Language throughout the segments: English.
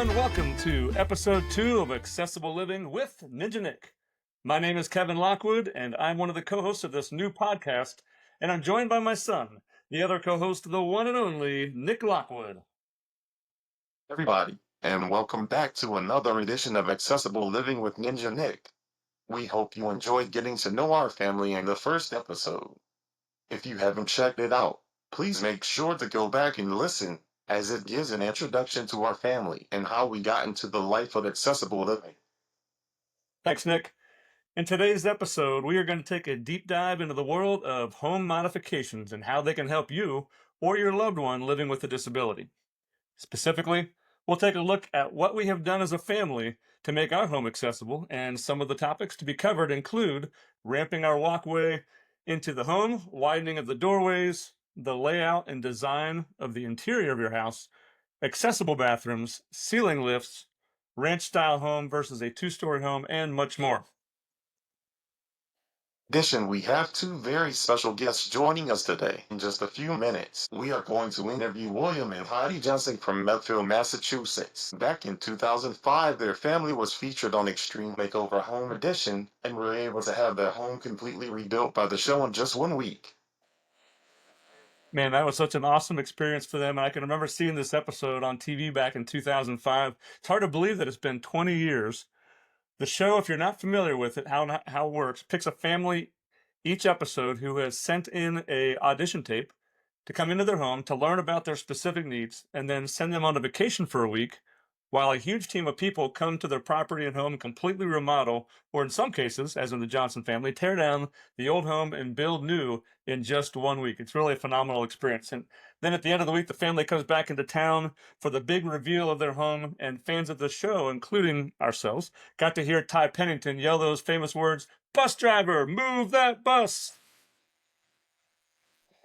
everyone. Welcome to episode 2 of Accessible Living with Ninja Nick. My name is Kevin Lockwood, and I'm one of the co-hosts of this new podcast, and I'm joined by my son, the other co-host, the one and only Nick Lockwood. Everybody, and welcome back to another edition of Accessible Living with Ninja Nick. We hope you enjoyed getting to know our family in the first episode. If you haven't checked it out, please make sure to go back and listen, as it gives an introduction to our family and how we got into the life of accessible living. Thanks, Nick. In today's episode, we are going to take a deep dive into the world of home modifications and how they can help you or your loved one living with a disability. Specifically, we'll take a look at what we have done as a family to make our home accessible, and some of the topics to be covered include ramping our walkway into the home, widening of the doorways, the layout and design of the interior of your house, accessible bathrooms, ceiling lifts, ranch-style home versus a two-story home, and much more. In addition, we have two very special guests joining us today. In just a few minutes, we are going to interview William and Heidi Johnson from Medfield, Massachusetts. Back in 2005, their family was featured on Extreme Makeover Home Edition and were able to have their home completely rebuilt by the show in just 1 week. Man, that was such an awesome experience for them. And I can remember seeing this episode on TV back in 2005. It's hard to believe that it's been 20 years. The show, if you're not familiar with it, how it works, picks a family each episode who has sent in a audition tape to come into their home to learn about their specific needs and then send them on a vacation for a week while a huge team of people come to their property and home, completely remodel, or in some cases, as in the Johnson family, tear down the old home and build new in just 1 week. It's really a phenomenal experience. And then at the end of the week, the family comes back into town for the big reveal of their home, and fans of the show, including ourselves, got to hear Ty Pennington yell those famous words, "Bus driver, move that bus!"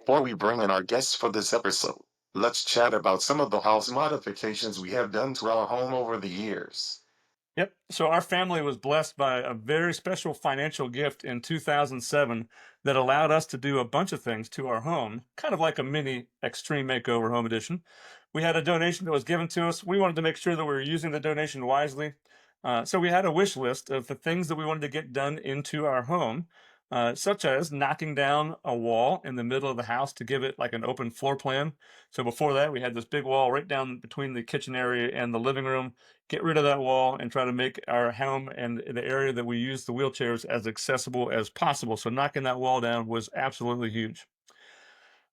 Before we bring in our guests for this episode, let's chat about some of the house modifications we have done to our home over the years. Yep. So our family was blessed by a very special financial gift in 2007 that allowed us to do a bunch of things to our home, kind of like a mini Extreme Makeover Home Edition. We had a donation that was given to us. We wanted to make sure that we were using the donation wisely. So we had a wish list of the things that we wanted to get done into our home, such as knocking down a wall in the middle of the house to give it like an open floor plan. So before that, we had this big wall right down between the kitchen area and the living room. Get rid of that wall and try to make our home and the area that we use the wheelchairs as accessible as possible. So knocking that wall down was absolutely huge.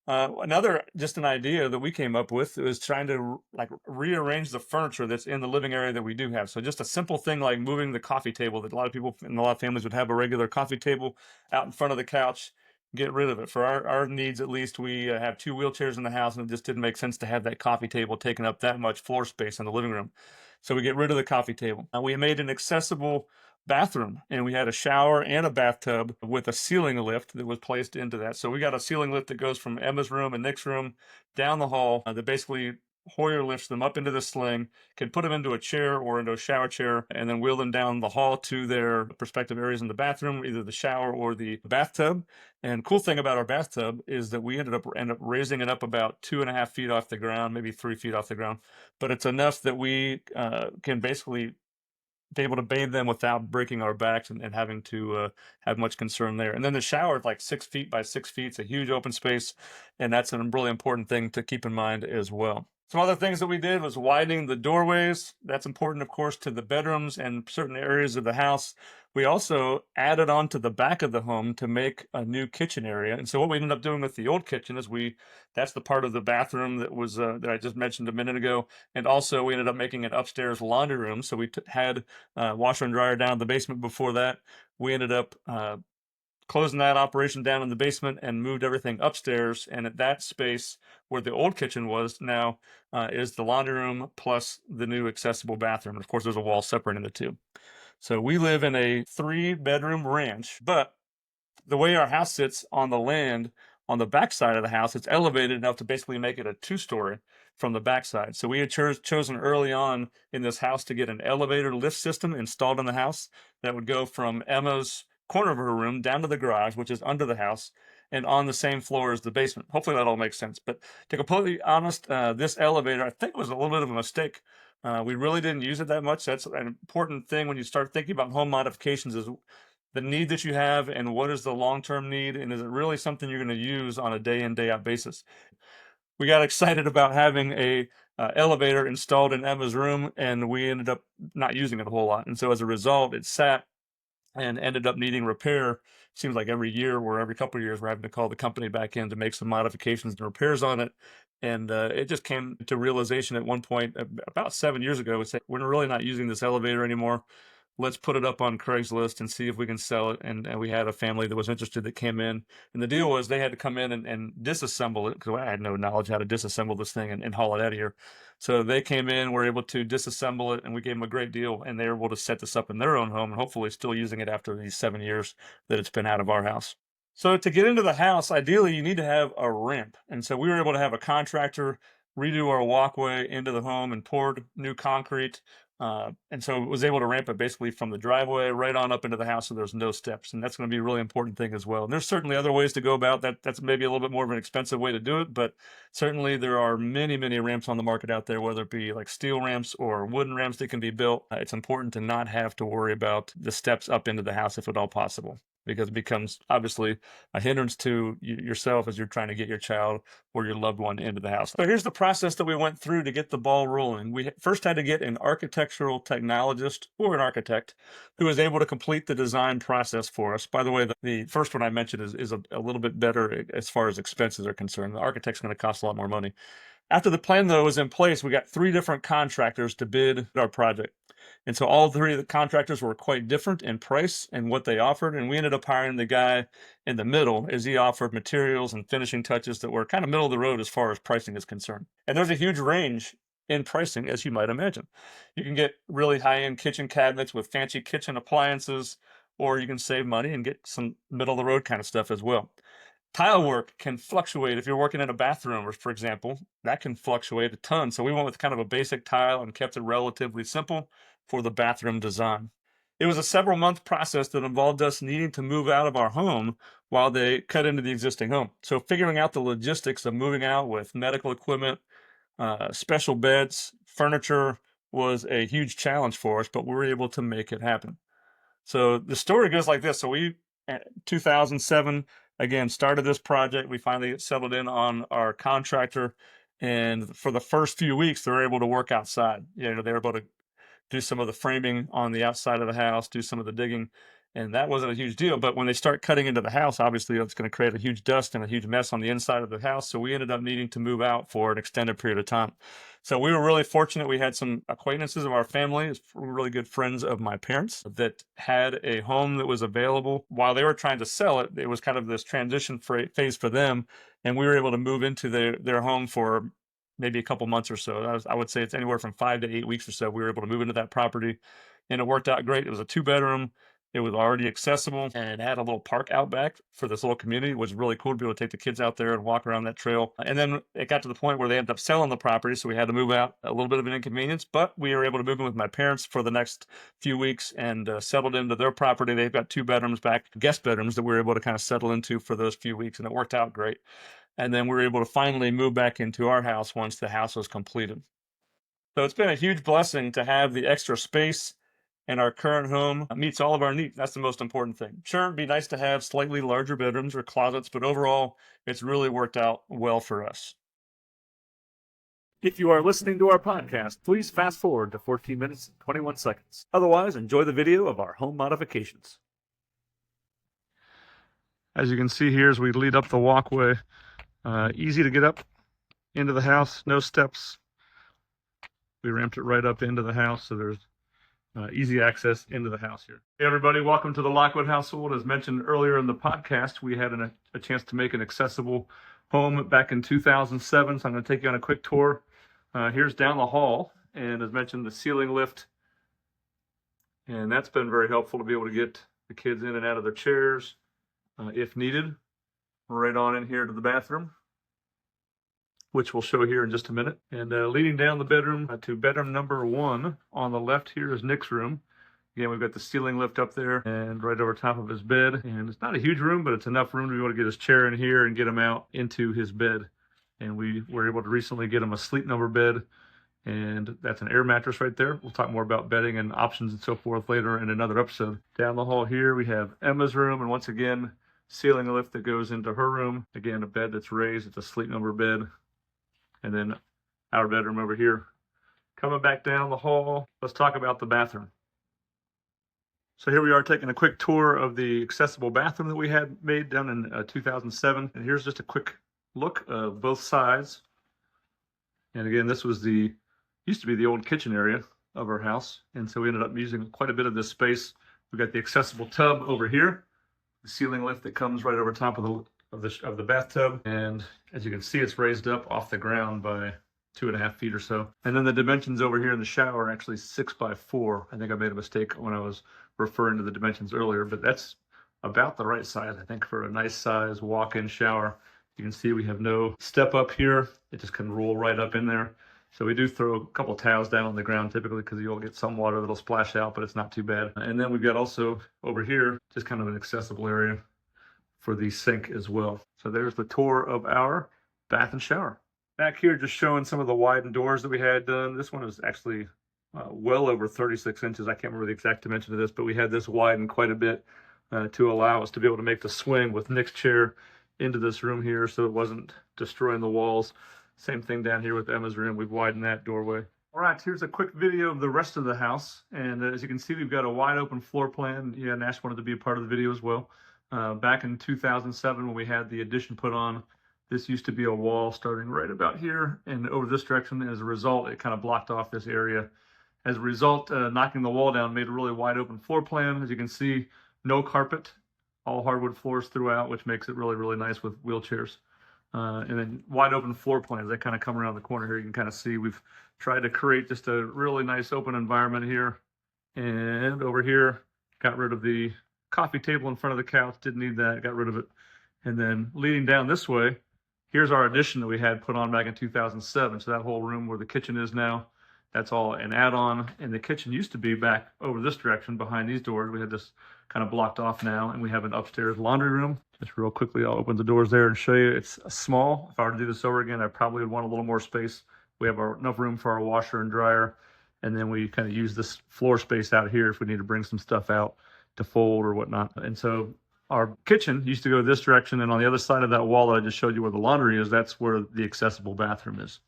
Another, just an idea that we came up with was trying to like rearrange the furniture that's in the living area that we do have. So just a simple thing like moving the coffee table that a lot of people in a lot of families would have a regular coffee table out in front of the couch, get rid of it. For our needs, at least, we have two wheelchairs in the house, and it just didn't make sense to have that coffee table taking up that much floor space in the living room. So we get rid of the coffee table. We made an accessible bathroom, and we had a shower and a bathtub with a ceiling lift that was placed into that. So we got a ceiling lift that goes from Emma's room and Nick's room down the hall that basically Hoyer lifts them up into the sling, can put them into a chair or into a shower chair, and then wheel them down the hall to their respective areas in the bathroom, either the shower or the bathtub. And cool thing about our bathtub is that we ended up raising it up about 2.5 feet off the ground, maybe 3 feet off the ground, but it's enough that we can basically be able to bathe them without breaking our backs and having to have much concern there. And then the shower is like 6 feet by 6 feet. It's a huge open space, and that's a really important thing to keep in mind as well. Some other things that we did was widening the doorways. That's important, of course, to the bedrooms and certain areas of the house. We also added on to the back of the home to make a new kitchen area. And so what we ended up doing with the old kitchen is that's the part of the bathroom that was that I just mentioned a minute ago. And also we ended up making an upstairs laundry room. So we had washer and dryer down in the basement before that. We ended up closing that operation down in the basement and moved everything upstairs. And at that space where the old kitchen was now is the laundry room plus the new accessible bathroom. And of course, there's a wall separating the two. So we live in a 3-bedroom ranch, but the way our house sits on the land on the back side of the house, it's elevated enough to basically make it a 2-story from the backside. So we had chosen early on in this house to get an elevator lift system installed in the house that would go from Emma's corner of her room down to the garage, which is under the house, and on the same floor as the basement. Hopefully that all makes sense. But to be completely honest, this elevator, I think, was a little bit of a mistake We really didn't use it that much. That's an important thing when you start thinking about home modifications is the need that you have and what is the long-term need, and is it really something you're going to use on a day in, day out basis. We got excited about having a elevator installed in Emma's room, and we ended up not using it a whole lot. And so as a result, it sat and ended up needing repair. Seems like every year or every couple of years we're having to call the company back in to make some modifications and repairs on it. And it just came to realization at one point about 7 years ago. We said, we're really not using this elevator anymore. Let's put it up on Craigslist and see if we can sell it. And we had a family that was interested that came in. And the deal was they had to come in and disassemble it, because I had no knowledge how to disassemble this thing and haul it out of here. So they came in, were able to disassemble it, and we gave them a great deal. And they were able to set this up in their own home and hopefully still using it after these 7 years that it's been out of our house. So to get into the house, ideally, you need to have a ramp. And so we were able to have a contractor redo our walkway into the home and poured new concrete. And so it was able to ramp it basically from the driveway right on up into the house, so there's no steps. And that's going to be a really important thing as well. And there's certainly other ways to go about that. That's maybe a little bit more of an expensive way to do it, but certainly there are many, many ramps on the market out there, whether it be like steel ramps or wooden ramps that can be built. It's important to not have to worry about the steps up into the house if at all possible, because it becomes obviously a hindrance to yourself as you're trying to get your child or your loved one into the house. So here's the process that we went through to get the ball rolling. We first had to get an architectural technologist or an architect who was able to complete the design process for us. By the way, the first one I mentioned is a little bit better as far as expenses are concerned. The architect's going to cost a lot more money. After the plan, though, was in place, we got 3 different contractors to bid our project. And so all 3 of the contractors were quite different in price and what they offered. And we ended up hiring the guy in the middle, as he offered materials and finishing touches that were kind of middle of the road as far as pricing is concerned. And there's a huge range in pricing, as you might imagine. You can get really high-end kitchen cabinets with fancy kitchen appliances, or you can save money and get some middle of the road kind of stuff as well. Tile work can fluctuate. If you're working in a bathroom, or for example, that can fluctuate a ton. So we went with kind of a basic tile and kept it relatively simple for the bathroom design. It was a several month process that involved us needing to move out of our home while they cut into the existing home. So figuring out the logistics of moving out with medical equipment, special beds, furniture was a huge challenge for us, but we were able to make it happen. So the story goes like this. So we, 2007, again, started this project. We finally settled in on our contractor. And for the first few weeks, they were able to work outside. They were able to do some of the framing on the outside of the house, do some of the digging. And that wasn't a huge deal. But when they start cutting into the house, obviously it's going to create a huge dust and a huge mess on the inside of the house. So we ended up needing to move out for an extended period of time. So we were really fortunate. We had some acquaintances of our family, really good friends of my parents, that had a home that was available. While they were trying to sell it, it was kind of this transition phase for them. And we were able to move into their home for maybe a couple months or so. I would say it's anywhere from 5 to 8 weeks or so. We were able to move into that property, and it worked out great. It was a 2-bedroom. It was already accessible, and it had a little park out back for this little community. It was really cool to be able to take the kids out there and walk around that trail. And then it got to the point where they ended up selling the property, so we had to move out. A little bit of an inconvenience, but we were able to move in with my parents for the next few weeks and settled into their property. They've got 2 bedrooms back, guest bedrooms, that we were able to kind of settle into for those few weeks, and it worked out great. And then we were able to finally move back into our house once the house was completed. So it's been a huge blessing to have the extra space, and our current home meets all of our needs. That's the most important thing. Sure, it'd be nice to have slightly larger bedrooms or closets, but overall, it's really worked out well for us. If you are listening to our podcast, please fast forward to 14 minutes and 21 seconds. Otherwise, enjoy the video of our home modifications. As you can see here, as we lead up the walkway, easy to get up into the house, no steps. We ramped it right up into the house, so there's easy access into the house here. Hey everybody, welcome to the Lockwood household. As mentioned earlier in the podcast, we had a chance to make an accessible home back in 2007, so I'm going to take you on a quick tour. Here's down the hall, and as mentioned, the ceiling lift, and that's been very helpful to be able to get the kids in and out of their chairs if needed. Right on in here to the bathroom, which we'll show here in just a minute. And leading down the bedroom to bedroom number 1 on the left here is Nick's room. Again, we've got the ceiling lift up there and right over top of his bed. And it's not a huge room, but it's enough room to be able to get his chair in here and get him out into his bed. And we were able to recently get him a sleep number bed. And that's an air mattress right there. We'll talk more about bedding and options and so forth later in another episode. Down the hall here, we have Emma's room. And once again, ceiling lift that goes into her room. Again, a bed that's raised. It's a sleep number bed. And then our bedroom over here. Coming back down the hall, let's talk about the bathroom. So here we are taking a quick tour of the accessible bathroom that we had made down in 2007. And here's just a quick look of both sides. And again, this was used to be the old kitchen area of our house. And so we ended up using quite a bit of this space. We've got the accessible tub over here, the ceiling lift that comes right over top of the bathtub. And as you can see, it's raised up off the ground by 2.5 feet or so. And then the dimensions over here in the shower are actually 6 by 4. I think I made a mistake when I was referring to the dimensions earlier, but that's about the right size, I think, for a nice size walk-in shower. You can see we have no step up here. It just can roll right up in there. So we do throw a couple towels down on the ground typically because you'll get some water that'll splash out, but it's not too bad. And then we've got also over here, just kind of an accessible area for the sink as well. So there's the tour of our bath and shower. Back here, just showing some of the widened doors that we had done. This one is actually well over 36 inches. I can't remember the exact dimension of this, but we had this widened quite a bit to allow us to be able to make the swing with Nick's chair into this room here so it wasn't destroying the walls. Same thing down here with Emma's room. We've widened that doorway. All right, here's a quick video of the rest of the house. And as you can see, we've got a wide open floor plan. Yeah, Nash wanted to be a part of the video as well. Back in 2007, when we had the addition put on, this used to be a wall starting right about here and over this direction. And as a result, it kind of blocked off this area. As a result, knocking the wall down made a really wide open floor plan. As you can see, no carpet, all hardwood floors throughout, which makes it really, really nice with wheelchairs. And then wide open floor plans that kind of come around the corner here. You can kind of see we've tried to create just a really nice open environment here. And over here, got rid of the coffee table in front of the couch. Didn't need that, got rid of it. And then leading down this way, here's our addition that we had put on back in 2007. So that whole room where the kitchen is now, that's all an add-on. And the kitchen used to be back over this direction behind these doors. We had this kind of blocked off now, and we have an upstairs laundry room. Just real quickly, I'll open the doors there and show you. It's small. If I were to do this over again, I probably would want a little more space. We have enough room for our washer and dryer. And then we kind of use this floor space out here if we need to bring some stuff out to fold or whatnot. And so our kitchen used to go this direction, and on the other side of that wall that I just showed you where the laundry is, that's where the accessible bathroom is.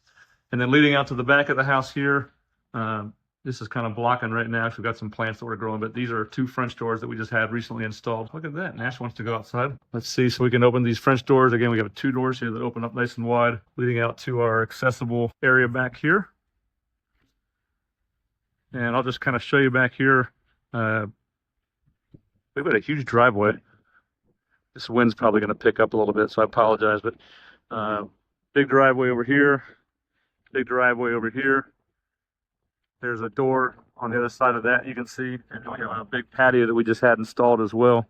And then leading out to the back of the house here, this is kind of blocking right now. We've got some plants that were growing, but these are 2 French doors that we just had recently installed. Look at that. Nash wants to go outside. Let's see. So we can open these French doors. Again, we have 2 doors here that open up nice and wide, leading out to our accessible area back here. And I'll just kind of show you back here. We've got a huge driveway. This wind's probably going to pick up a little bit, so I apologize. But big driveway over here, big driveway over here. There's a door on the other side of that, you can see. And we have a big patio that we just had installed as well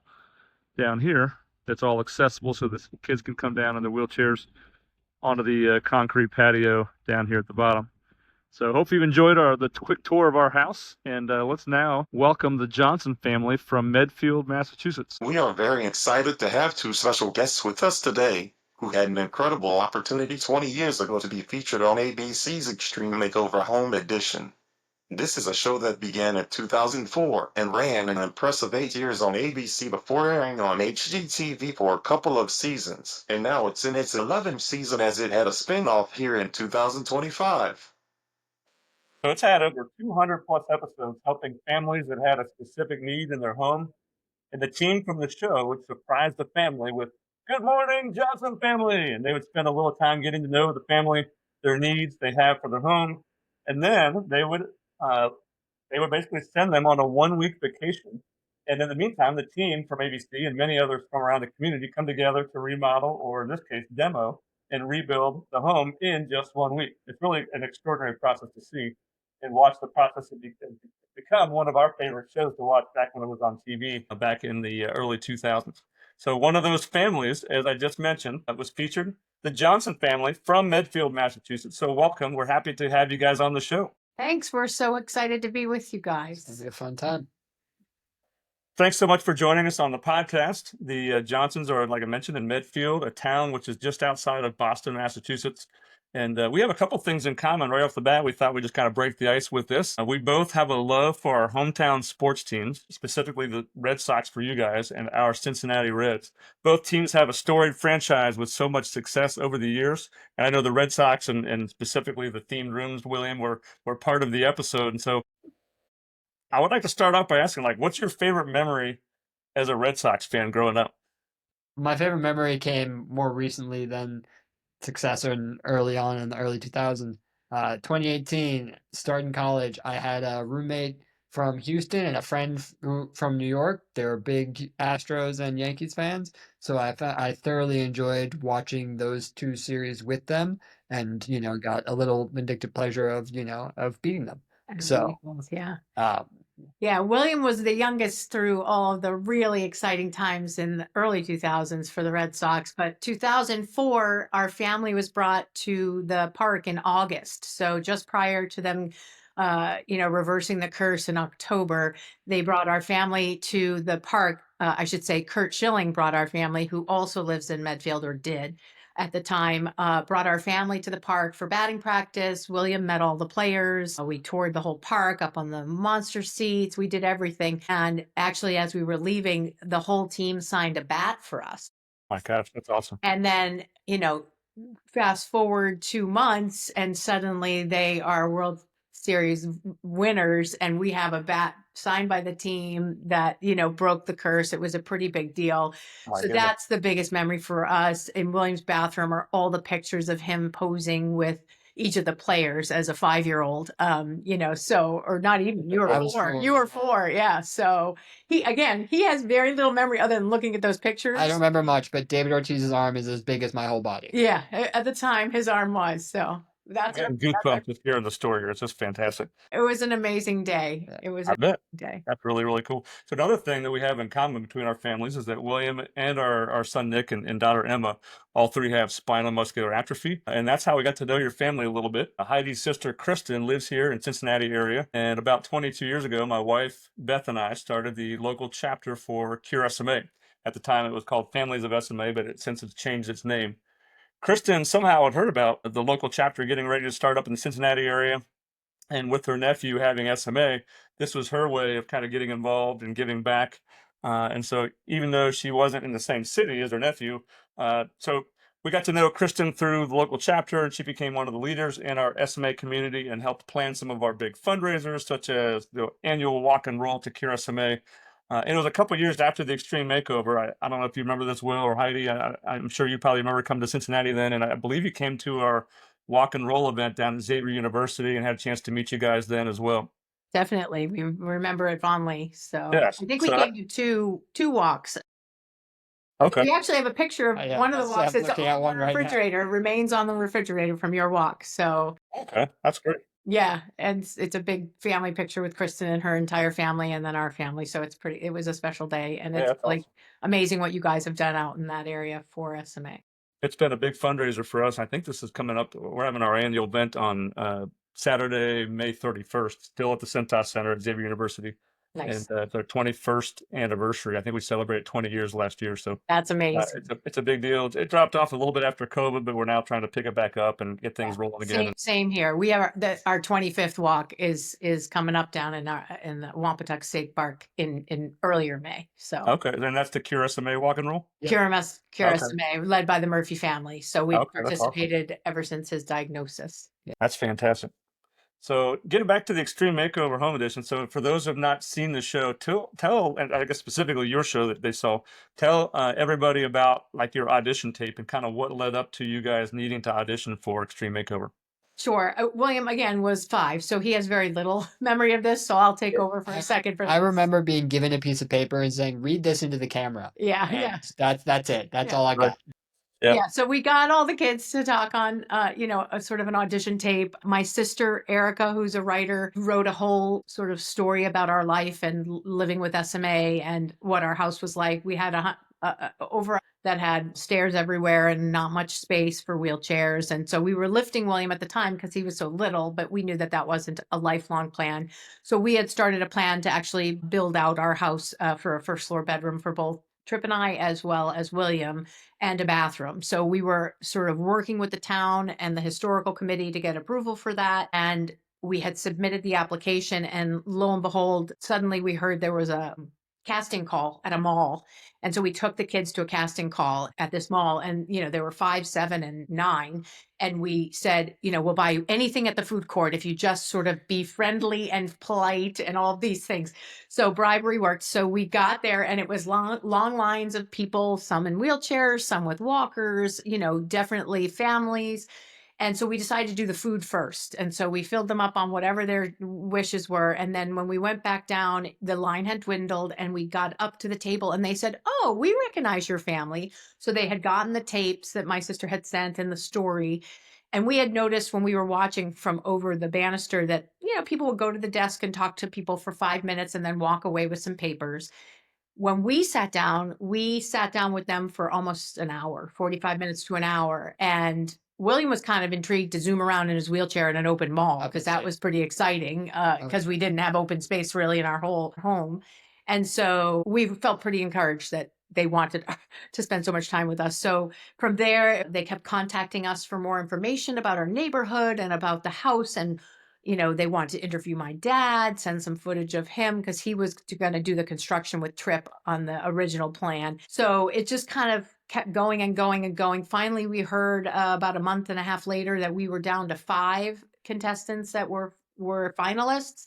down here. That's all accessible so the kids can come down in their wheelchairs onto the concrete patio down here at the bottom. So hope you've enjoyed the quick tour of our house. And let's now welcome the Johnson family from Medfield, Massachusetts. We are very excited to have 2 special guests with us today who had an incredible opportunity 20 years ago to be featured on ABC's Extreme Makeover Home Edition. This is a show that began in 2004 and ran an impressive 8 years on ABC before airing on HGTV for a couple of seasons, and now it's in its 11th season as it had a spin-off here in 2025. So it's had over 200 plus episodes helping families that had a specific need in their home. And the team from the show would surprise the family with, "Good morning, Johnson family." And they would spend a little time getting to know the family, their needs they have for their home. And then they would basically send them on a 1-week vacation. And in the meantime, the team from ABC and many others from around the community come together to remodel, or in this case, demo, and rebuild the home in just 1 week. It's really an extraordinary process to see and watch the process become one of our favorite shows to watch back when it was on TV back in the early 2000s. So one of those families, as I just mentioned, that was featured, the Johnson family from Medfield, Massachusetts. So welcome. We're happy to have you guys on the show. Thanks. We're so excited to be with you It'll guys. be a fun time. Thanks so much for joining us on the podcast. The Johnsons are, like I mentioned, in Medfield, a town which is just outside of Boston, Massachusetts. And we have a couple things in common right off the bat. We thought we'd just kind of break the ice with this. We both have a love for our hometown sports teams, specifically the Red Sox for you guys and our Cincinnati Reds. Both teams have a storied franchise with so much success over the years. And I know the Red Sox and specifically the themed rooms, William, were part of the episode. And so I would like to start off by asking, like, what's your favorite memory as a Red Sox fan growing up? My favorite memory came more recently than successor and early on in the early 2000s. 2018, starting college, I had a roommate from Houston and a friend from New York. They were big Astros and Yankees fans, so I thoroughly enjoyed watching those two series with them, and got a little vindictive pleasure of of beating them. So, Yeah. um, Yeah, William was the youngest through all of the really exciting times in the early 2000s for the Red Sox. But 2004, our family was brought to the park in August. So just prior to them, reversing the curse in October, they brought our family to the park. I should say Kurt Schilling brought our family, who also lives in Medfield or did at the time, brought our family to the park for batting practice. William met all the players. We toured the whole park up on the monster seats. We did everything. And actually, as we were leaving, the whole team signed a bat for us. My gosh, that's awesome. And then, fast forward 2 months and suddenly they are World Series winners and we have a bat signed by the team that, broke the curse. It was a pretty big deal. My So goodness. that's the biggest memory for us. In William's bathroom are all the pictures of him posing with each of the players as a 5-year-old. Or not even, you I were was 4. 4, You were yeah. 4, yeah. So he has very little memory other than looking at those pictures. I don't remember much, but David Ortiz's arm is as big as my whole body. Yeah, at the time his arm was. So I'm that's getting goosebumps just hearing the story here. It's just fantastic. it was an amazing day. Yeah. It was I a bet. day. That's really, really cool. So another thing that we have in common between our families is that William and our son Nick and daughter Emma, all three have spinal muscular atrophy. And that's how we got to know your family a little bit. Heidi's sister Kristen lives here in Cincinnati area. And about 22 years ago, my wife Beth and I started the local chapter for Cure SMA. At the time it was called Families of SMA, but since it's changed its name. Kristen somehow had heard about the local chapter getting ready to start up in the Cincinnati area. And with her nephew having SMA, this was her way of kind of getting involved and giving back. And so, even though she wasn't in the same city as her nephew, so we got to know Kristen through the local chapter, and she became one of the leaders in our SMA community and helped plan some of our big fundraisers, such as the annual walk and roll to Cure SMA. And it was a couple years after the Extreme Makeover. I don't know if you remember this, Will or Heidi. I'm sure you probably remember coming to Cincinnati then, and I believe you came to our walk and roll event down at Xavier University and had a chance to meet you guys then as well. Definitely. We remember it fondly. So Yes. I think we So gave you two walks. okay. We actually have a picture of Yeah, one of the walks I'm that's looking on at one the right now. refrigerator, remains on the refrigerator from your walk. So Okay. That's great. yeah, and it's a big family picture with Kristen and her entire family and then our family. So it was a special day. And Yeah, it's that's like awesome. amazing what you guys have done out in that area for SMA. It's been a big fundraiser for us. I think this is coming up. We're having our annual event on Saturday, May 31st, still at the Centos Center at Xavier University. Nice. And it's our 21st anniversary. I think we celebrated 20 years last year. So That's amazing. it's a big deal. It dropped off a little bit after COVID, but we're now trying to pick it back up and get things rolling again. Same here. We have our 25th walk is coming up down in the Wampatuck State Park in earlier May. So Okay, then that's the Cure SMA walk and roll. Yeah. Cure Okay. SMA, led by the Murphy family. So we've Okay, that's awesome. participated ever since his diagnosis. That's fantastic. So getting back to the Extreme Makeover Home Edition. So for those who have not seen the show, tell, and I guess specifically your show that they saw, tell everybody about like your audition tape and kind of what led up to you guys needing to audition for Extreme Makeover. Sure. William, again, was 5, so he has very little memory of this. So I'll take over for a second. I remember being given a piece of paper and saying, "Read this into the camera." Yeah, And yeah. That's it. That's Yeah. all I got. Yeah. Yeah, so we got all the kids to talk on, a sort of an audition tape. My sister Erica, who's a writer, wrote a whole sort of story about our life and living with SMA and what our house was like. We had over that had stairs everywhere and not much space for wheelchairs, and so we were lifting William at the time because he was so little. But we knew that that wasn't a lifelong plan. So we had started a plan to actually build out our house for a first floor bedroom for both Trip and I, as well as William, and a bathroom. So we were sort of working with the town and the historical committee to get approval for that. And we had submitted the application, and lo and behold, suddenly we heard there was a casting call at a mall. And so we took the kids to a casting call at this mall, and there were 5, 7, and 9. And we said, we'll buy you anything at the food court if you just sort of be friendly and polite and all of these things. So bribery worked. So we got there, and it was long lines of people, some in wheelchairs, some with walkers, definitely families. And so we decided to do the food first. And so we filled them up on whatever their wishes were. And then when we went back down, the line had dwindled, and we got up to the table, and they said, "Oh, we recognize your family." So they had gotten the tapes that my sister had sent and the story. And we had noticed when we were watching from over the banister that, people would go to the desk and talk to people for 5 minutes and then walk away with some papers. When we sat down with them for almost an hour, 45 minutes to an hour. And William was kind of intrigued to zoom around in his wheelchair in an open mall, because that was pretty exciting, because we didn't have open space really in our whole home. And so we felt pretty encouraged that they wanted to spend so much time with us. So from there, they kept contacting us for more information about our neighborhood and about the house. And they wanted to interview my dad, send some footage of him, because he was going to do the construction with Trip on the original plan. So it just kind of kept going and going and going. Finally, we heard about a month and a half later that we were down to 5 contestants that were finalists.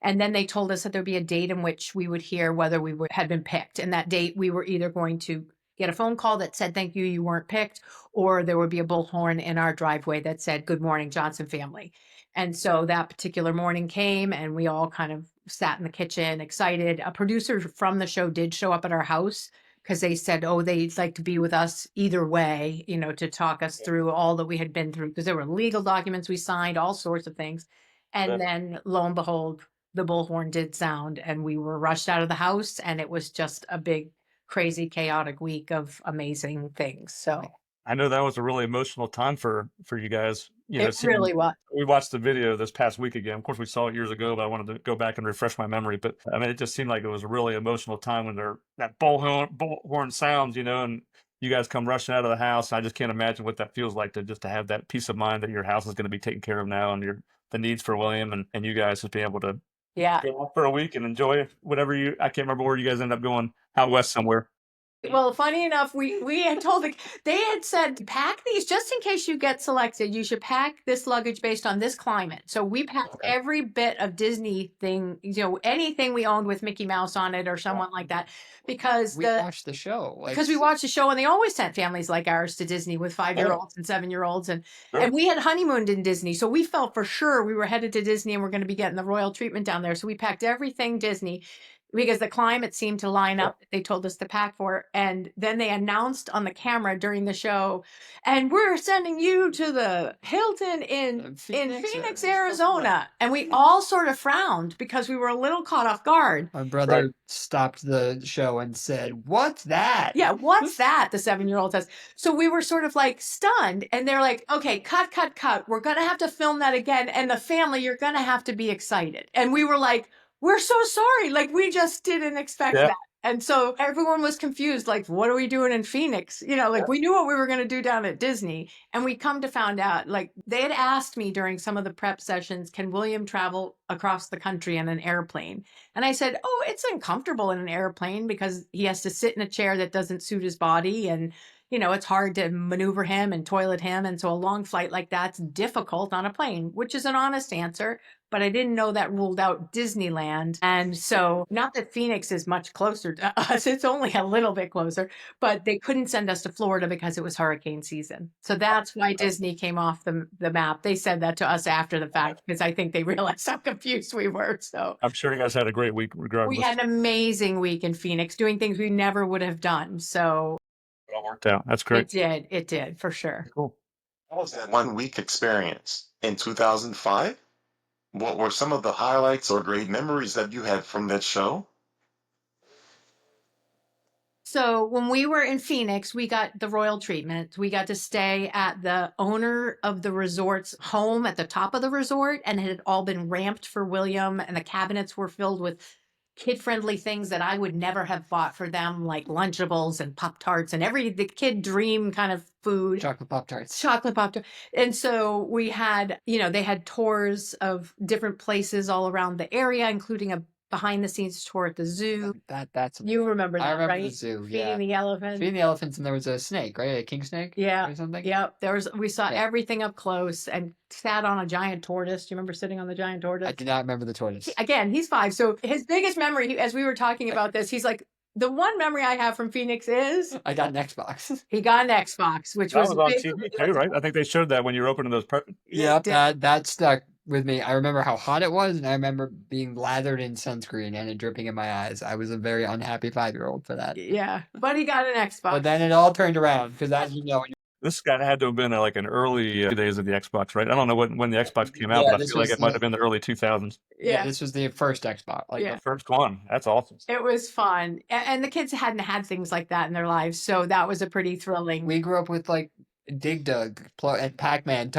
And then they told us that there'd be a date in which we would hear whether had been picked. And that date, we were either going to get a phone call that said, "Thank you, you weren't picked," or there would be a bullhorn in our driveway that said, "Good morning, Johnson family." And so that particular morning came, and we all kind of sat in the kitchen excited. A producer from the show did show up at our house, because they said, "Oh, they'd like to be with us either way, to talk us through all that we had been through," because there were legal documents we signed, all sorts of things. And then lo and behold, the bullhorn did sound, and we were rushed out of the house, and it was just a big, crazy, chaotic week of amazing things. So I know that was a really emotional time for you guys. it really was. We watched the video this past week again. Of course, we saw it years ago, but I wanted to go back and refresh my memory. But I mean, it just seemed like it was a really emotional time when that bullhorn sounds, and you guys come rushing out of the house. I just can't imagine what that feels like, to have that peace of mind that your house is going to be taken care of now, and the needs for William and you guys just being able to Yeah. go off for a week and enjoy whatever I can't remember where you guys ended up going, out west somewhere. Well, funny enough, we had told they had said, "Pack these just in case you get selected. You should pack this luggage based on this climate." So we packed every bit of Disney thing, anything we owned with Mickey Mouse on it or someone like that, because We watched the show. because we watched the show, and they always sent families like ours to Disney with 5-year-olds and 7-year-olds. And we had honeymooned in Disney. So we felt for sure we were headed to Disney and we're going to be getting the royal treatment down there. So we packed everything Disney, because the climate seemed to line up. They told us to pack for. And then they announced on the camera during the show, "And we're sending you to the Hilton in Phoenix, Arizona." And we all sort of frowned, because we were a little caught off guard. My brother stopped the show and said, "What's that?" Yeah, "What's that?" the 7-year-old says. So we were sort of like stunned, and they're like, "Okay, cut. We're going to have to film that again. And the family, you're going to have to be excited." And we were like, "We're so sorry. Like, we just didn't expect that." And so everyone was confused, like, what are we doing in Phoenix? We knew what we were going to do down at Disney. And we come to find out, like, they had asked me during some of the prep sessions, "Can William travel across the country in an airplane?" And I said, "Oh, it's uncomfortable in an airplane, because he has to sit in a chair that doesn't suit his body. And, it's hard to maneuver him and toilet him. And so a long flight like that's difficult on a plane," which is an honest answer. But I didn't know that ruled out Disneyland. And so, not that Phoenix is much closer to us, it's only a little bit closer, but they couldn't send us to Florida because it was hurricane season. So that's why Disney came off the map. They said that to us after the fact, because I think they realized how confused we were. So I'm sure you guys had a great week regardless. we had an amazing week in Phoenix, doing things we never would have done. So it all worked out. That's great. It did, for sure. Cool. How was that 1 week experience in 2005? What were some of the highlights or great memories that you had from that show? So when we were in Phoenix, we got the royal treatment. We got to stay at the owner of the resort's home at the top of the resort, and it had all been ramped for William, and the cabinets were filled with kid-friendly things that I would never have bought for them, like Lunchables and Pop-Tarts and the kid dream kind of food. Chocolate Pop-Tarts. Chocolate Pop-Tart. And so we had, they had tours of different places all around the area, including a behind the scenes tour at the zoo. That's You remember that, I remember right? the zoo. Feeding Yeah, the elephant. feeding the elephants, and there was a snake, right? A king snake. Yeah. Or something. Yep. We saw Yeah. everything up close and sat on a giant tortoise. Do you remember sitting on the giant tortoise? I do not remember the tortoise. Again, he's 5. So his biggest memory, as we were talking about this, he's like, the one memory I have from Phoenix is I got an Xbox. he got an Xbox, which That was was on big. TV too, right? I think they showed that when you were opening those. Yep, that stuck with me. I remember how hot it was, and I remember being lathered in sunscreen and it dripping in my eyes. I was a very unhappy 5-year-old for that. Yeah, but he got an Xbox. But then it all turned around because, as you know, This guy had to have been like an early days of the Xbox, right? I don't know when the Xbox came out, Yeah, but I this feel like was it might have been the early 2000s. Yeah. this was the first Xbox. Like, Yeah. The first one. That's awesome. It was fun. And the kids hadn't had things like that in their lives. So that was a pretty thrilling. we grew up with like Dig Dug and Pac-Man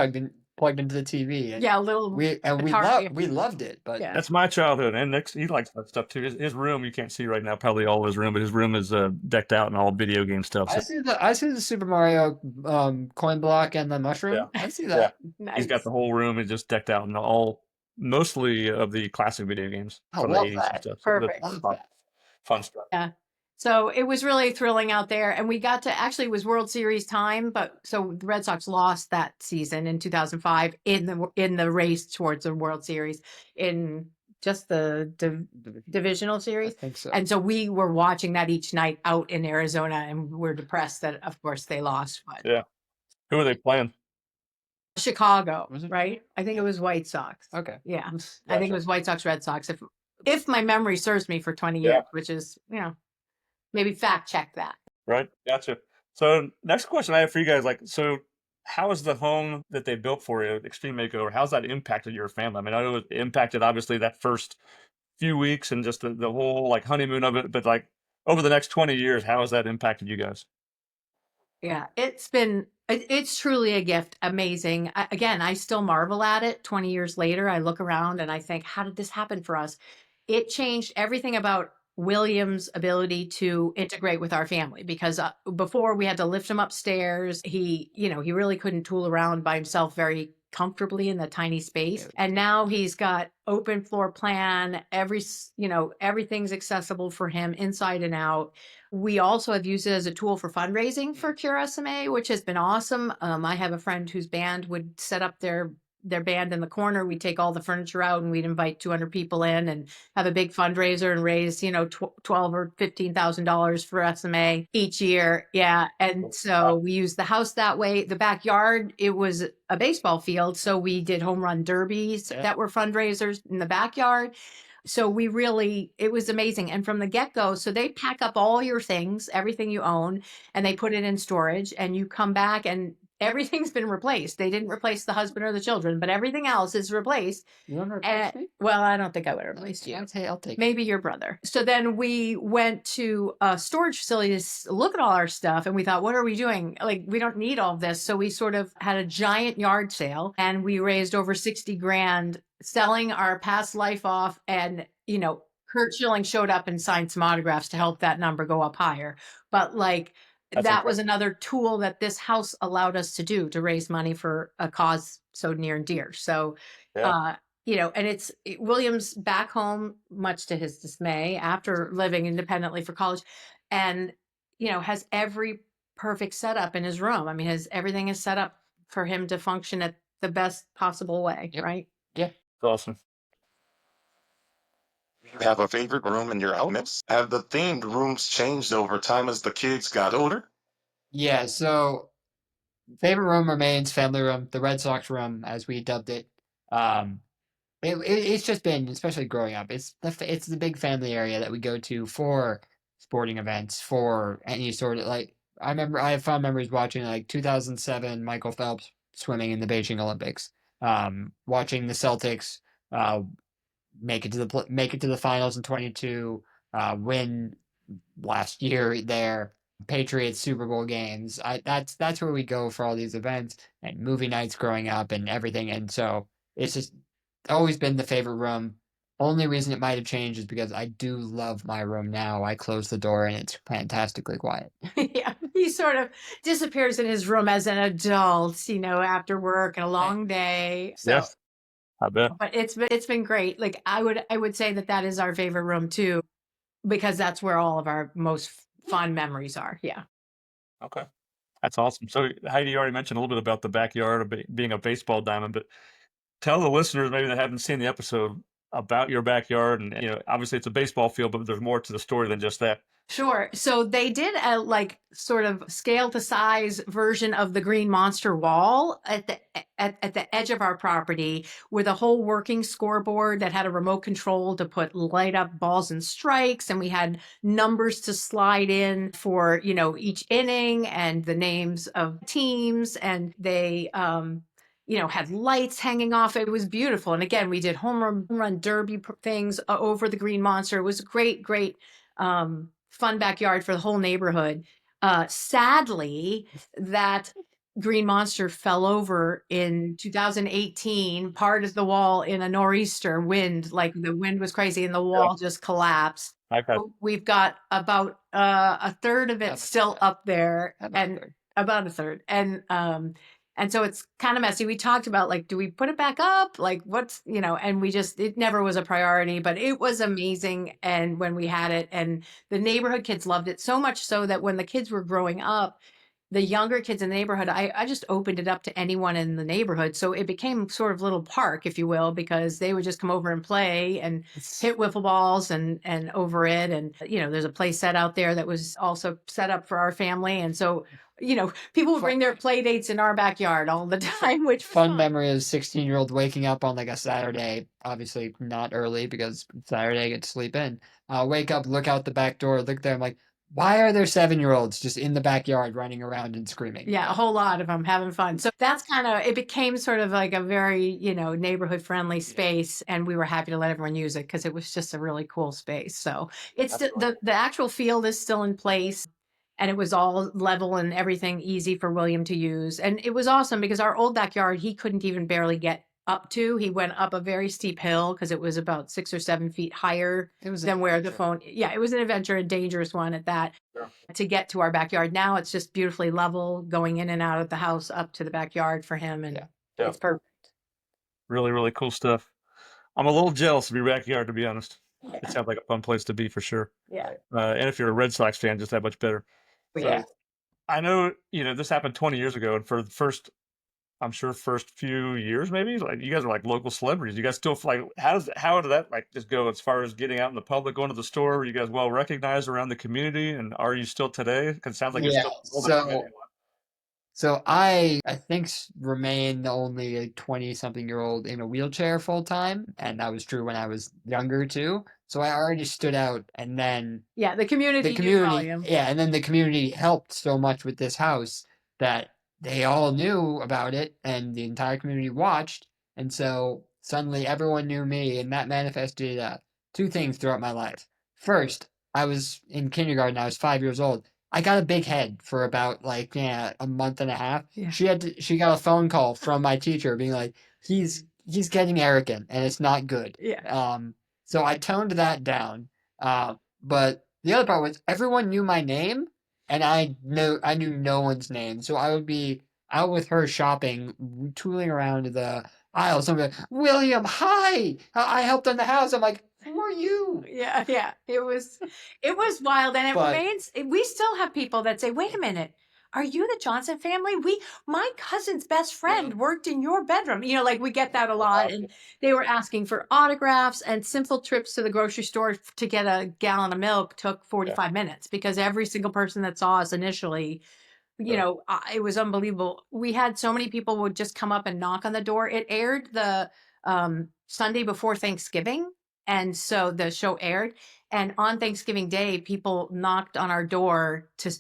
plugged into the TV. And Yeah, a little. we Atari. loved it. But Yeah. That's my childhood. And Nick's, he likes that stuff too. His room, you can't see right now, probably all of his room, but his room is decked out in all video game stuff. I So see the Super Mario coin block and the mushroom. Yeah. I see that. Nice. he's got the whole room is just decked out in mostly of the classic video games I from the love 80s that. and stuff. Perfect. So the fun stuff. Yeah. So it was really thrilling out there. And we got to actually, it was World Series time, but so the Red Sox lost that season in 2005 in the race towards the World Series in just the divisional I series. think so. And so we were watching that each night out in Arizona, and we're depressed that, of course, they lost. But Yeah. Who are they playing? Chicago, Was it? right? I think it was White Sox. Okay. Yeah, I think it Gotcha. was White Sox, Red Sox. If my memory serves me for 20 Yeah. years, which is, maybe fact check that. Right. Gotcha. So next question I have for you guys, so how is the home that they built for you, Extreme Makeover, how's that impacted your family? I mean, I know it impacted obviously that first few weeks and just the whole honeymoon of it, but over the next 20 years, how has that impacted you guys? Yeah, it's truly a gift. Amazing. Again, I still marvel at it 20 years later. I look around and I think, how did this happen for us? It changed everything about William's ability to integrate with our family because before we had to lift him upstairs. He really couldn't tool around by himself very comfortably in the tiny space. And now he's got open floor plan. Everything's accessible for him inside and out. We also have used it as a tool for fundraising for Cure SMA, which has been awesome. I have a friend whose band would set up their band in the corner. We'd take all the furniture out and we'd invite 200 people in and have a big fundraiser and raise, $12,000 or $15,000 for SMA each year. Yeah. And so we used the house that way. The backyard, it was a baseball field. So we did home run derbies that were fundraisers in the backyard. So it was amazing. And from the get-go, so they pack up all your things, everything you own, and they put it in storage and you come back and everything's been replaced. They didn't replace the husband or the children, but everything else is replaced. You want to replace me? Well, I don't think I would replace you. I'll take it. Maybe your brother. So then we went to a storage facility to look at all our stuff and we thought, what are we doing? We don't need all of this. So we sort of had a giant yard sale and we raised over 60 grand selling our past life off. And, Kurt Schilling showed up and signed some autographs to help that number go up higher. But that was another tool that this house allowed us to do to raise money for a cause so near and dear. So, and it's William's back home, much to his dismay, after living independently for college, and has every perfect setup in his room. I mean, everything is set up for him to function at the best possible way, right? Yeah, It's awesome. You have a favorite room in your house? Have the themed rooms changed over time as the kids got older? Yeah, so favorite room remains family room, the Red Sox room, as we dubbed it. It's just been, especially growing up, it's the big family area that we go to for sporting events, for any sort of I remember I have fond memories watching 2007 Michael Phelps swimming in the Beijing Olympics, watching the Celtics make it to the finals in 22, win last year there. Patriots Super Bowl games. That's where we go for all these events and movie nights growing up and everything. And so it's just always been the favorite room. Only reason it might have changed is because I do love my room now. I close the door and it's fantastically quiet. Yeah, he sort of disappears in his room as an adult, after work and a long day. So, Yes, I bet. but it's been great. Like I would say that is our favorite room too, because that's where all of our most fun memories are. Yeah. Okay. That's awesome. So, Heidi, you already mentioned a little bit about the backyard of being a baseball diamond, but tell the listeners maybe that haven't seen the episode about your backyard. And, obviously it's a baseball field, but there's more to the story than just that. Sure. So they did a sort of scale to size version of the Green Monster wall at the edge of our property with a whole working scoreboard that had a remote control to light up balls and strikes, and we had numbers to slide in for each inning and the names of teams, and they had lights hanging off. It was beautiful. And again, we did home run derby things over the Green Monster. It was great, great fun backyard for the whole neighborhood. Sadly, that Green Monster fell over in 2018, part of the wall in a nor'easter wind. Like the wind was crazy and the wall just collapsed. I've had We've got about a third of it About a still third. up there, About a and third. about a third. And so it's kind of messy. We talked about do we put it back up? Like what's, and it never was a priority, but it was amazing. And when we had it, and the neighborhood kids loved it so much so that when the kids were growing up, the younger kids in the neighborhood, I just opened it up to anyone in the neighborhood. So it became sort of little park, if you will, because they would just come over and play and hit wiffle balls and over it. And, there's a play set out there that was also set up for our family. And so, people would bring their play dates in our backyard all the time, which was Fun memory is 16-year-old waking up on a Saturday, obviously not early because Saturday I get to sleep in. Wake up, look out the back door, look there. I'm like, why are there 7-year-olds just in the backyard running around and screaming? Yeah, a whole lot of them having fun. So that's it became sort of like a very, neighborhood friendly space. And we were happy to let everyone use it because it was just a really cool space. So it's the actual field is still in place. And it was all level and everything easy for William to use. And it was awesome because our old backyard, he couldn't even barely get up to. He went up a very steep hill because it was about 6 or 7 feet higher than where the phone. Yeah, it was an adventure, a dangerous one at that, to get to our backyard. Now it's just beautifully level going in and out of the house up to the backyard for him. And it's perfect. really, really cool stuff. I'm a little jealous of your backyard, to be honest. It sounds like a fun place to be for sure. Yeah. And if you're a Red Sox fan, just that much better. Yeah. I know, this happened 20 years ago, and for the I'm sure first few years, maybe you guys are like local celebrities. You guys still how did that just go as far as getting out in the public, going to the store? Were you guys well recognized around the community, and are you still today? Because it sounds like you're still involved in the community. So I think remain the only 20-something-year-old in a wheelchair full time, and that was true when I was younger too. So I already stood out, and then the community, and then the community helped so much with this house that they all knew about it, and the entire community watched, and so suddenly everyone knew me, and that manifested two things throughout my life. First, I was in kindergarten. I was 5 years old. I got a big head for about a month and a half. Yeah. She got a phone call from my teacher being like, he's getting arrogant and it's not good. Yeah. So I toned that down. But the other part was everyone knew my name and I knew no one's name. So I would be out with her shopping, tooling around the aisle. Somebody like, William, hi! I helped on the house. I'm like, who are you? Yeah. It was wild, and it remains. We still have people that say, "Wait a minute, are you the Johnson family? My cousin's best friend worked in your bedroom." We get that a lot, and they were asking for autographs, and simple trips to the grocery store to get a gallon of milk took 45 minutes because every single person that saw us initially. It was unbelievable. We had so many people would just come up and knock on the door. It aired the Sunday before Thanksgiving. And so the show aired, and on Thanksgiving Day, people knocked on our door to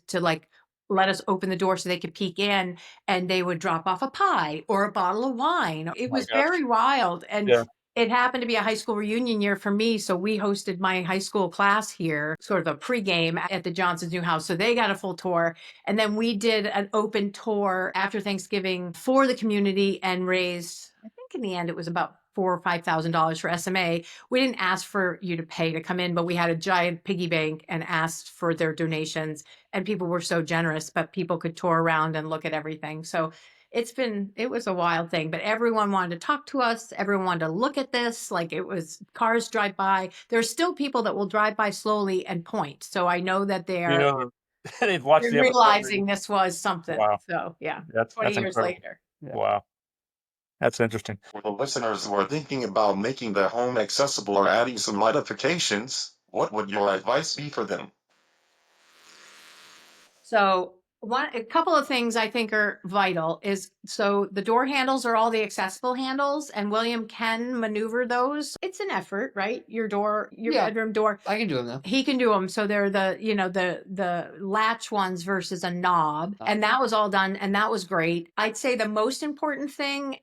let us open the door so they could peek in, and they would drop off a pie or a bottle of wine. It was very wild. And it happened to be a high school reunion year for me. So we hosted my high school class here, sort of a pregame at the Johnson's new house. So they got a full tour. And then we did an open tour after Thanksgiving for the community and raised, I think in the end, it was about $4,000 or $5,000 for SMA. We didn't ask for you to pay to come in, but we had a giant piggy bank and asked for their donations. And people were so generous, but people could tour around and look at everything. So it was a wild thing, but everyone wanted to talk to us. Everyone wanted to look at this. Like, it was cars drive by. There's still people that will drive by slowly and point. So I know that You know, they've watched they're the episode. realizing this was something. Wow. So yeah, That's 20 years incredible. later. Yeah. Wow. That's interesting. For the listeners who are thinking about making their home accessible or adding some modifications, what would your advice be for them? So a couple of things I think are vital is, so the door handles are all the accessible handles, and William can maneuver those. It's an effort, right? Your Yeah. bedroom door. I can do them though. He can do them. So they're the latch ones versus a knob. And that was all done. And that was great. I'd say the most important thing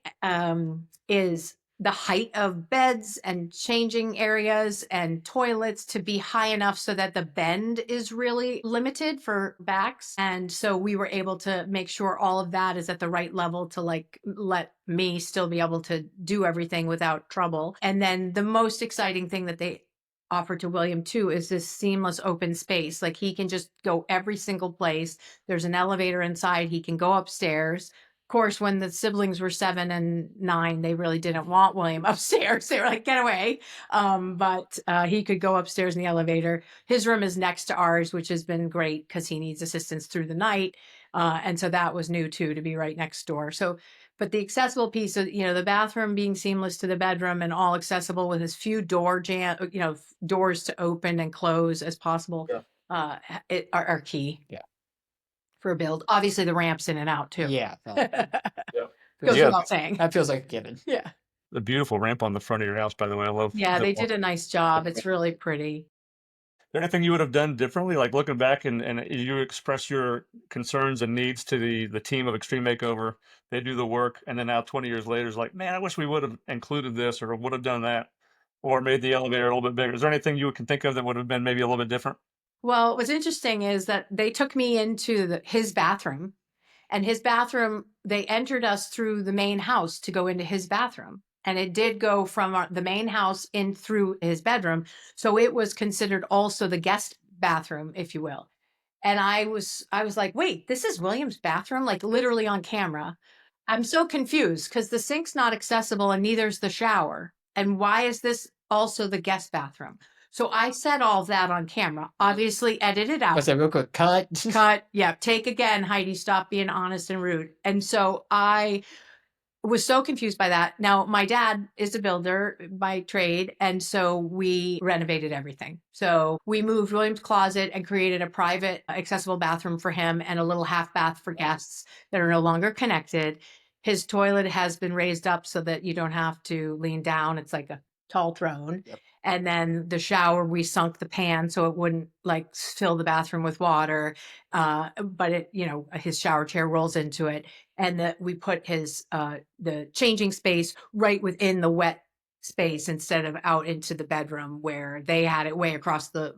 is the height of beds and changing areas and toilets to be high enough so that the bend is really limited for backs. And so we were able to make sure all of that is at the right level to like let me still be able to do everything without trouble. And then the most exciting thing that they offered to William too is this seamless open space. Like, he can just go every single place. There's an elevator inside. He can go upstairs. Of course, when the siblings were 7 and 9, they really didn't want William upstairs. They were like, get away. But he could go upstairs in the elevator. His room is next to ours, which has been great because he needs assistance through the night. And so that was new too, to be right next door. So, but the accessible piece of, the bathroom being seamless to the bedroom and all accessible with as few doors to open and close as possible, are key. Yeah. For a build. Obviously the ramps in and out too. Yeah. No, Goes Yeah. without saying. that feels like a given. Yeah. The beautiful ramp on the front of your house, by the way. I love. Yeah, the- they did a nice job. It's really pretty. Is there anything you would have done differently, like looking back and you express your concerns and needs to the team of Extreme Makeover? They do the work, and then now 20 years later, it's like, man, I wish we would have included this or would have done that, or made the elevator a little bit bigger. Is there anything you can think of that would have been maybe a little bit different? Well, what's interesting is that they took me into his bathroom, and his bathroom, they entered us through the main house to go into his bathroom. And it did go from the main house in through his bedroom. So it was considered also the guest bathroom, if you will. And I was like, wait, this is William's bathroom, like literally on camera. I'm so confused because the sink's not accessible and neither's the shower. And why is this also the guest bathroom? So I said all of that on camera, obviously edited out. I said real quick, cut. Cut. Yeah. Take again, Heidi. Stop being honest and rude. And so I was so confused by that. Now, my dad is a builder by trade, and so we renovated everything. So we moved William's closet and created a private accessible bathroom for him and a little half bath for guests that are no longer connected. His toilet has been raised up so that you don't have to lean down. It's like a tall throne. Yep. And then the shower, we sunk the pan so it wouldn't like fill the bathroom with water. But it, his shower chair rolls into it. And that we put his the changing space right within the wet space instead of out into the bedroom where they had it way across the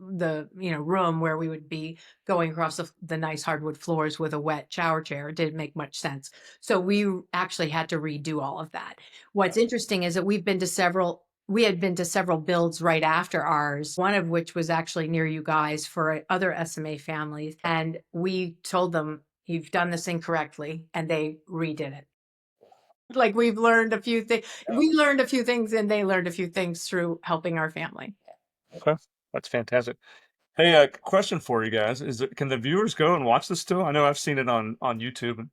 room where we would be going across the nice hardwood floors with a wet shower chair. It didn't make much sense. So we actually had to redo all of that. What's interesting is that we had been to several builds right after ours, one of which was actually near you guys for other SMA families. And we told them, you've done this incorrectly, and they redid it. Like, we've learned a few things. We learned a few things and they learned a few things through helping our family. Okay, that's fantastic. Hey, a question for you guys can the viewers go and watch this still? I know I've seen it on YouTube,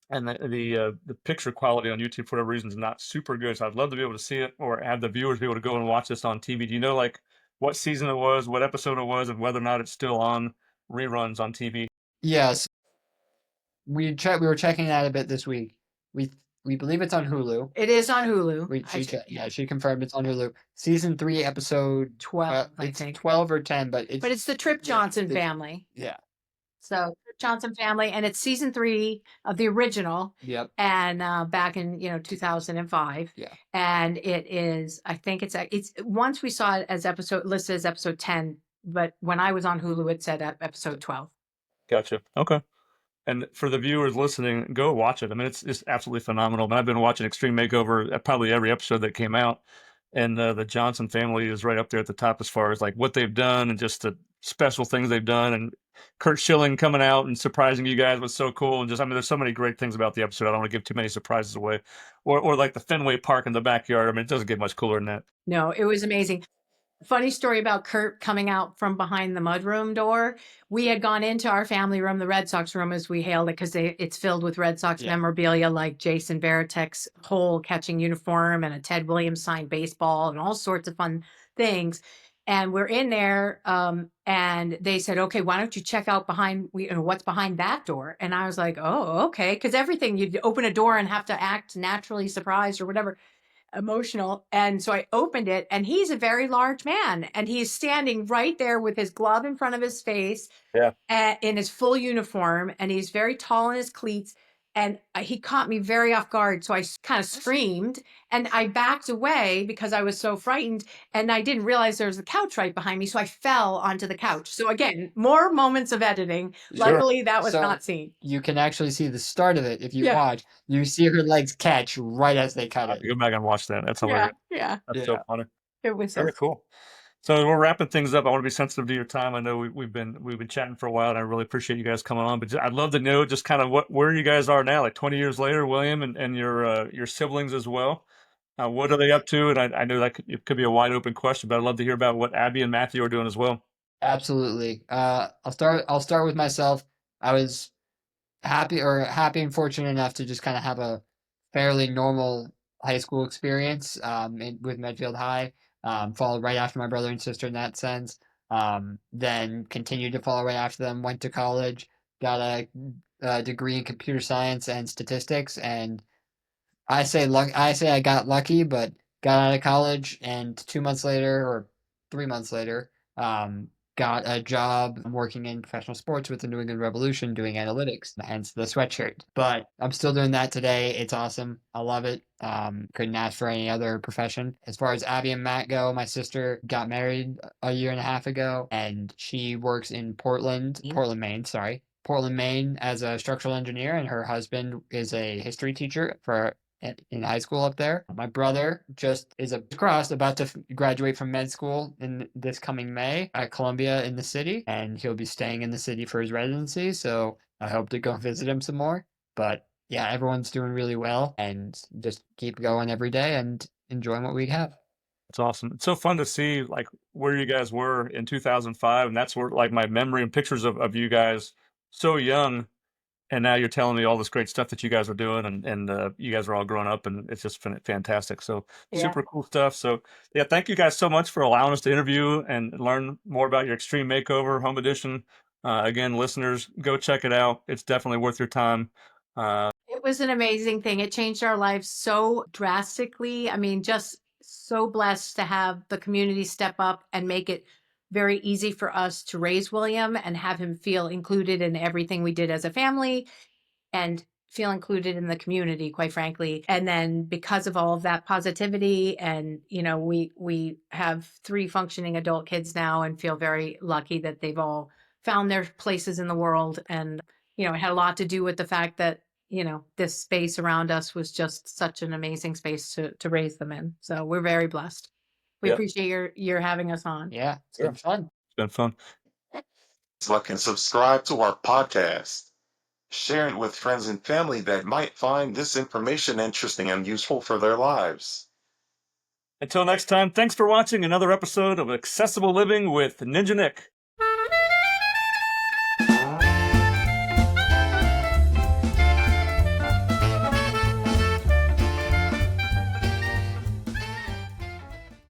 and the picture quality on YouTube for whatever reason is not super good. So I'd love to be able to see it, or have the viewers be able to go and watch this on TV. Do you know like what season it was, what episode it was, and whether or not it's still on reruns on TV? Yes. We were checking that a bit this week. We believe it's on Hulu. It is on Hulu. She confirmed it's on Hulu. Season 3, episode 12, I it's think. 12 or 10, but It's the Trip Johnson family. Yeah. So Trip Johnson family, and it's season 3 of the original. Yep. And back in 2005. Yeah. And it is, I think it's once we saw it as listed as episode 10, but when I was on Hulu, it said episode 12. Gotcha. Okay. And for the viewers listening, go watch it. I mean, it's absolutely phenomenal. And I've been watching Extreme Makeover probably every episode that came out, and the Johnson family is right up there at the top as far as like what they've done and just the special things they've done. And Kurt Schilling coming out and surprising you guys was so cool. And just, I mean, there's so many great things about the episode. I don't want to give too many surprises away, or like the Fenway Park in the backyard. I mean, it doesn't get much cooler than that. No, it was amazing. Funny story about Kurt coming out from behind the mudroom door. We had gone into our family room, the Red Sox room, as we hailed it, because it's filled with Red Sox memorabilia, like Jason Varitek's whole catching uniform and a Ted Williams signed baseball and all sorts of fun things. And we're in there, and they said, "Okay, why don't you check out behind what's behind that door?" And I was like, "Oh, okay," because everything, you'd open a door and have to act naturally surprised or whatever, emotional. And so I opened it, and he's a very large man, and he's standing right there with his glove in front of his face, Yeah. in his full uniform, and he's very tall in his cleats. And he caught me very off guard. So I kind of screamed and I backed away because I was so frightened. And I didn't realize there was a couch right behind me. So I fell onto the couch. So again, more moments of editing. Sure. Luckily, that was So not seen. you can actually see the start of it if you Yeah. watch. You see her legs catch right as they cut I have it. to go back and watch that. That's Yeah, hilarious. yeah. That's so funny. It was so Very cool. So we're wrapping things up. I want to be sensitive to your time. I know we've been chatting for a while, and I really appreciate you guys coming on. But I'd love to know just kind of where you guys are now, like 20 years later, William, and your siblings as well. What are they up to? And I know that it could be a wide open question, but I'd love to hear about what Abby and Matthew are doing as well. Absolutely. I'll start with myself. I was happy and fortunate enough to just kind of have a fairly normal high school experience with Medfield High. Followed right after my brother and sister in that sense. Then continued to follow right after them. Went to college, got a degree in computer science and statistics, and I say I got lucky, but got out of college and 2 months later or 3 months later, got a job working in professional sports with the New England Revolution doing analytics, hence the sweatshirt. But I'm still doing that today. It's awesome. I love it. Couldn't ask for any other profession. As far as Abby and Matt go, my sister got married a year and a half ago, and she works in Portland, Maine, sorry. Portland, Maine as a structural engineer, and her husband is a history teacher in high school up there. My brother just is about to graduate from med school in this coming May at Columbia in the city, and he'll be staying in the city for his residency. So I hope to go visit him some more. But yeah, everyone's doing really well, and just keep going every day and enjoying what we have. It's awesome. It's so fun to see like where you guys were in 2005, and that's where like my memory and pictures of you guys so young. And now you're telling me all this great stuff that you guys are doing, and you guys are all grown up, and it's just fantastic. So Yeah. super cool stuff. So yeah, thank you guys so much for allowing us to interview and learn more about your Extreme Makeover Home Edition. Again, listeners, go check it out. It's definitely worth your time. It was an amazing thing. It changed our lives so drastically. I mean, just so blessed to have the community step up and make it very easy for us to raise William and have him feel included in everything we did as a family and feel included in the community, quite frankly. And then because of all of that positivity, and we have 3 functioning adult kids now and feel very lucky that they've all found their places in the world. And it had a lot to do with the fact that this space around us was just such an amazing space to raise them in. So we're very blessed. We appreciate your having us on. Yeah, it's been fun. It's been fun. Like and subscribe to our podcast. Share it with friends and family that might find this information interesting and useful for their lives. Until next time, thanks for watching another episode of Accessible Living with Ninja Nick.